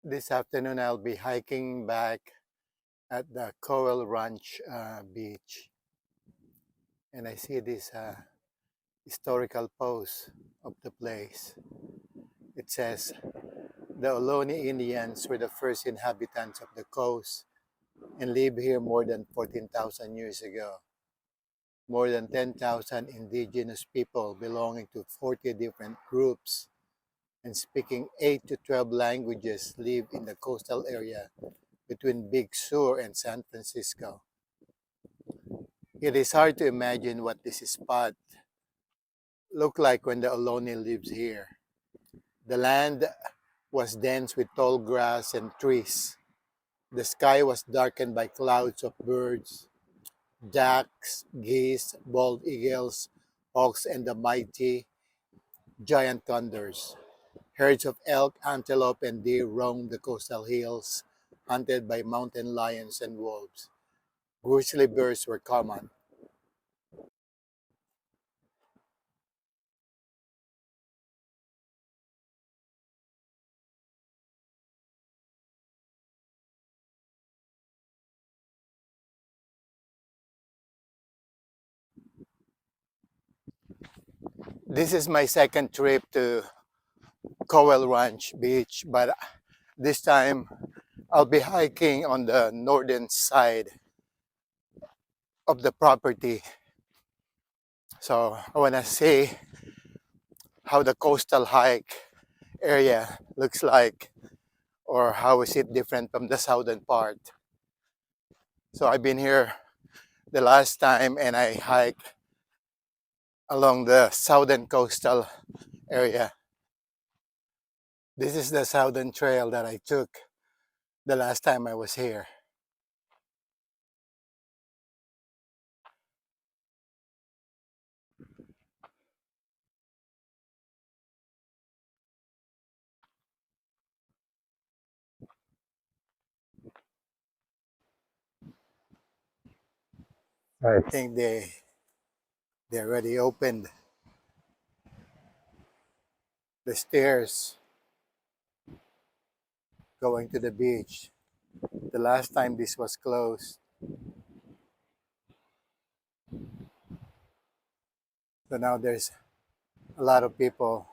This afternoon, I'll be hiking back at the Cowell Ranch beach, and I see this historical post of the place. It says the Ohlone Indians were the first inhabitants of the coast and lived here more than 14,000 years ago. More than 10,000 indigenous people belonging to 40 different groups and speaking 8 to 12 languages live in the coastal area between Big Sur and San Francisco. It is hard to imagine what this spot looked like when the Ohlone lives here. The land was dense with tall grass and trees. The sky was darkened by clouds of birds, ducks, geese, bald eagles, hawks, and the mighty giant condors. Herds of elk, antelope, and deer roamed the coastal hills, hunted by mountain lions and wolves. Grizzly bears were common. This is my second trip to Cowell Ranch Beach, but this time I'll be hiking on the northern side of the property. So I want to see how the coastal hike area looks like, or how is it different from the southern part. So I've been here the last time and I hiked along the southern coastal area. This is the southern trail that I took the last time I was here. I think they already opened the stairs going to the beach. The last time this was closed. So now there's a lot of people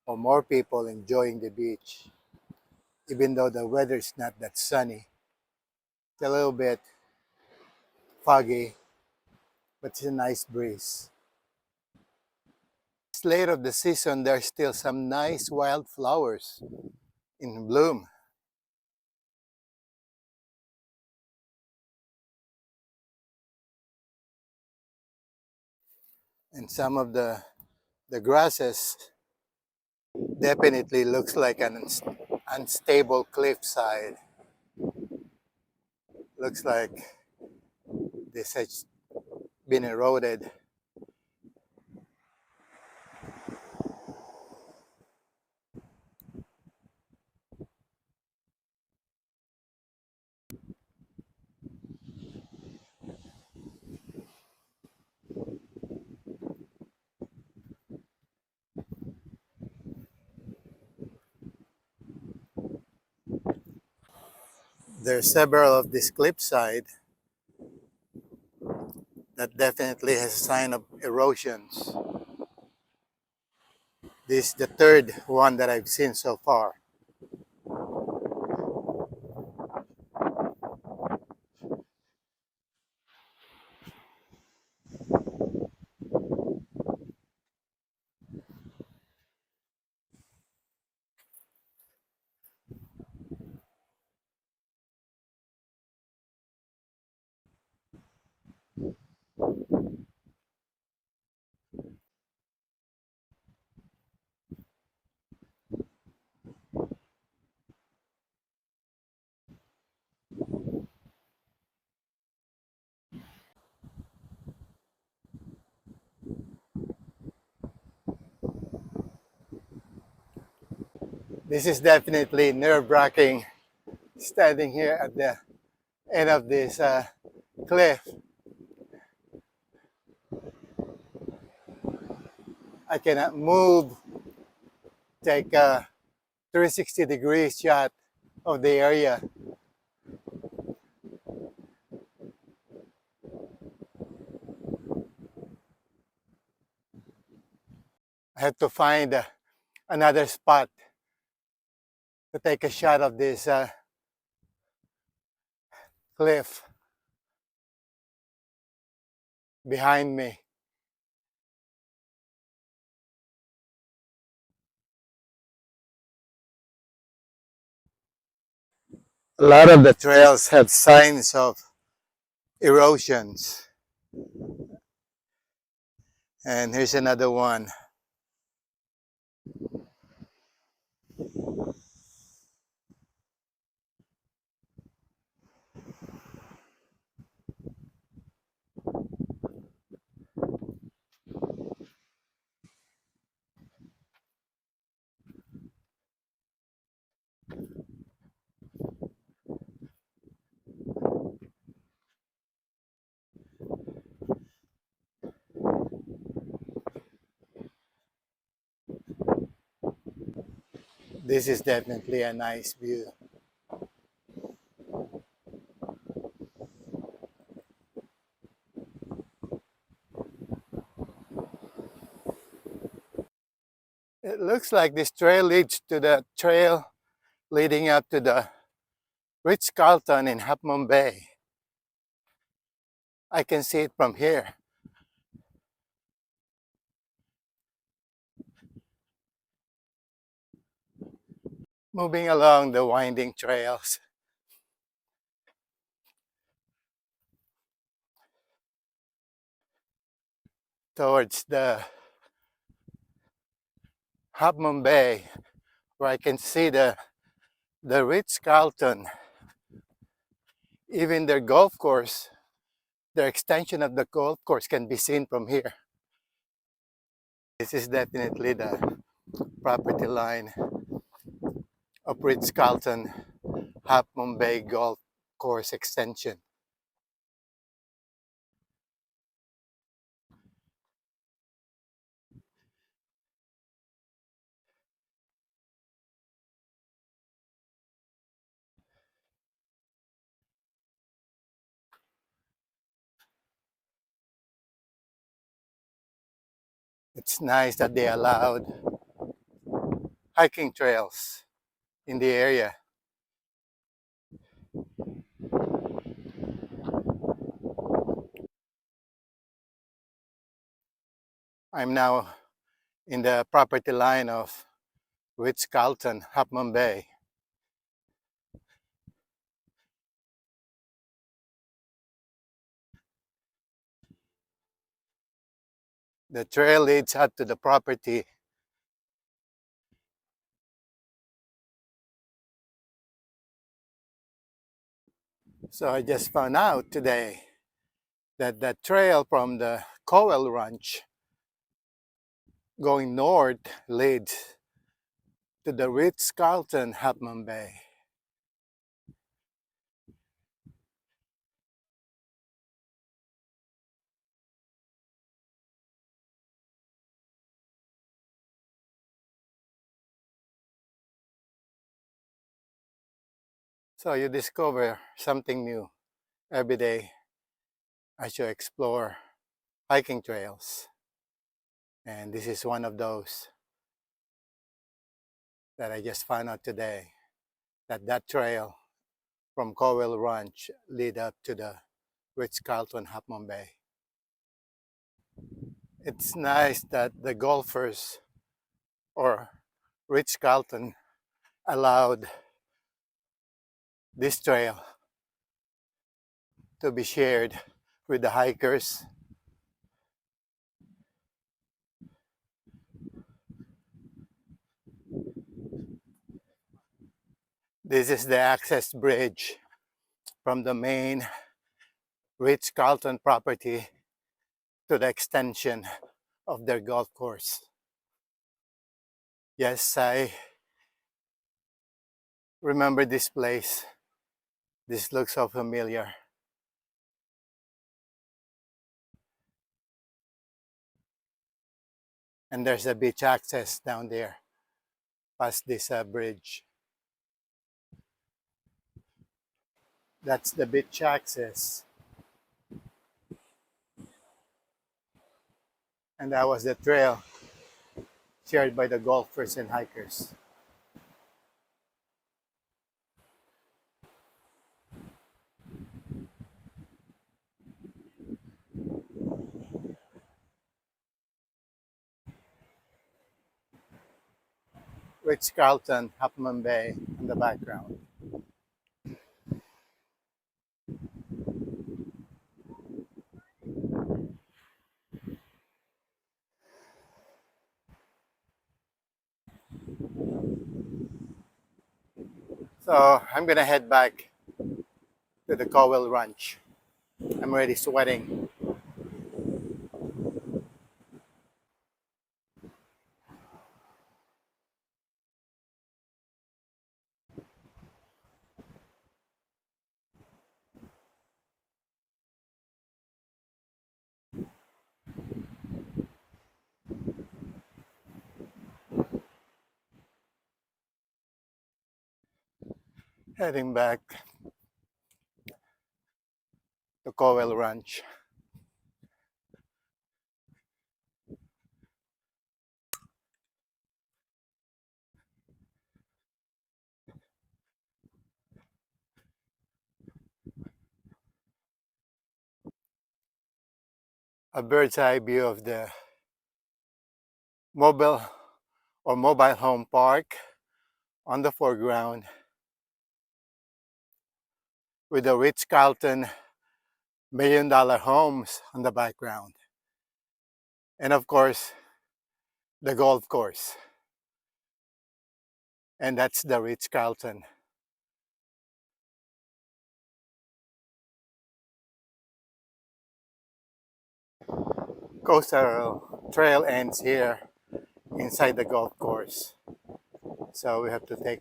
or more people enjoying the beach. Even though the weather is not that sunny. It's a little bit foggy, but it's a nice breeze. It's late of the season, there's still some nice wildflowers in bloom. And some of the grasses definitely looks like an unstable cliffside. Looks like this has been eroded. There's several of this cliffside that definitely has a sign of erosions. This is the third one that I've seen so far. This is definitely nerve-wracking standing here at the end of this cliff. I cannot move, take a 360 degree shot of the area. I have to find another spot to take a shot of this cliff behind me. A lot of the trails have signs of erosions. And here's another one. This is definitely a nice view. It looks like this trail leads to the trail leading up to the Ritz Carlton in Half Moon Bay. I can see it from here. Moving along the winding trails towards the Half Moon Bay, where I can see the Ritz Carlton, even their golf course, their extension of the golf course can be seen from here. This is definitely the property line of Ritz Carlton Half Moon Bay Golf Course Extension. It's nice that they allowed hiking trails in the area. I'm now in the property line of Ritz Carlton, Half Moon Bay. The trail leads up to the property. So I just found out today that the trail from the Cowell Ranch going north leads to the Ritz Carlton, Half Moon Bay. So you discover something new every day as you explore hiking trails. And this is one of those that I just found out today, that trail from Cowell Ranch lead up to the Ritz Carlton, Half Moon Bay. It's nice that the golfers or Ritz Carlton allowed this trail to be shared with the hikers. This is the access bridge from the main Ritz Carlton property to the extension of their golf course. Yes, I remember this place. This looks so familiar. And there's a beach access down there past this bridge. That's the beach access. And that was the trail shared by the golfers and hikers. Ritz Carlton, Huffman Bay in the background. So I'm gonna head back to the Cowell Ranch. I'm already sweating. Heading back to Cowell Ranch. A bird's eye view of the mobile mobile home park on the foreground with the Ritz Carlton $1 million homes on the background. And of course, the golf course. And that's the Ritz Carlton. Coastal trail ends here inside the golf course. So we have to take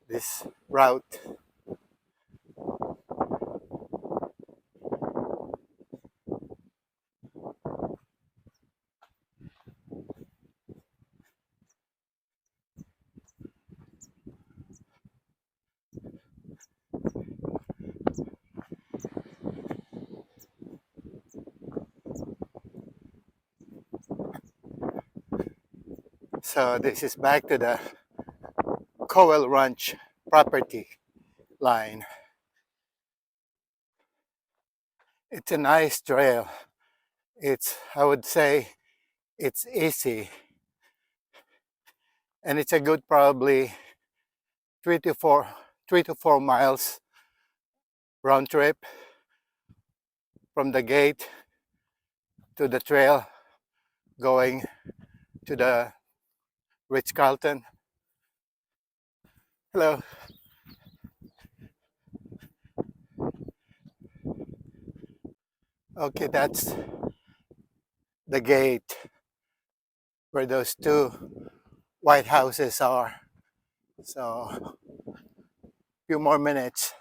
this route. So this is back to the Cowell Ranch property line. It's a nice trail. I would say, it's easy. And it's a good probably 3 to 4 miles round trip from the gate to the trail going to the Ritz Carlton. Hello. Okay, that's the gate where those two white houses are. So a few more minutes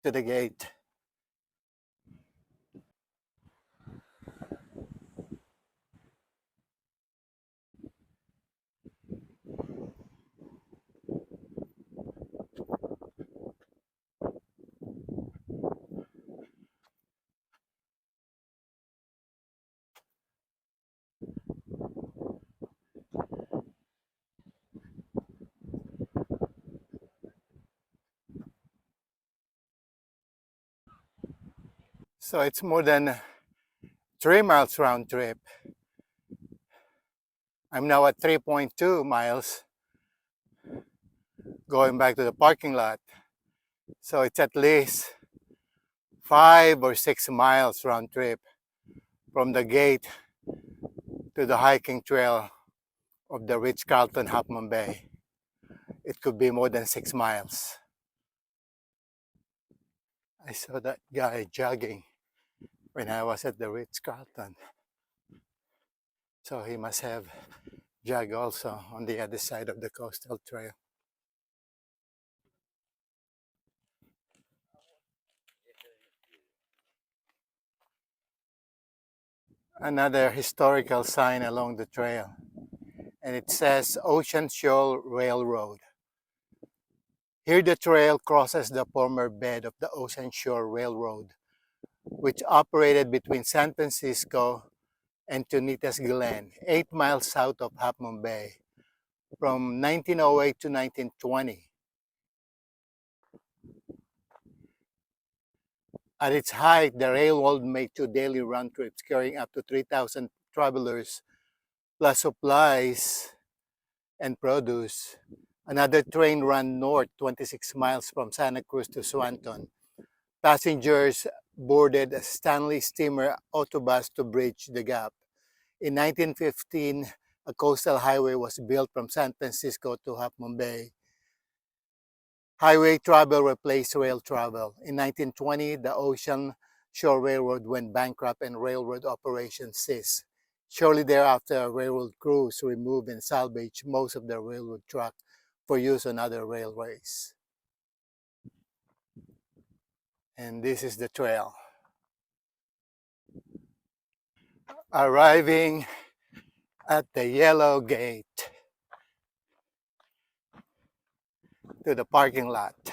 to the gate. So it's more than 3 miles round trip. I'm now at 3.2 miles going back to the parking lot. So it's at least 5 or 6 miles round trip from the gate to the hiking trail of the Ritz Carlton Huffman Bay. It could be more than 6 miles. I saw that guy jogging when I was at the Ritz Carlton. So he must have jogged also on the other side of the coastal trail. Another historical sign along the trail, and it says Ocean Shoal Railroad. Here the trail crosses the former bed of the Ocean Shore Railroad, which operated between San Francisco and Tunitas Glen, 8 miles south of Half Moon Bay, from 1908 to 1920. At its height, the railroad made 2 daily round trips carrying up to 3,000 travelers, plus supplies and produce. Another train ran north 26 miles from Santa Cruz to Swanton. Passengers boarded a Stanley steamer autobus to bridge the gap. In 1915, a coastal highway was built from San Francisco to Half Moon Bay. Highway travel replaced rail travel. In 1920, the Ocean Shore Railroad went bankrupt and railroad operations ceased. Shortly thereafter, railroad crews removed and salvaged most of the railroad track for use on other railways. And this is the trail. Arriving at the yellow gate to the parking lot.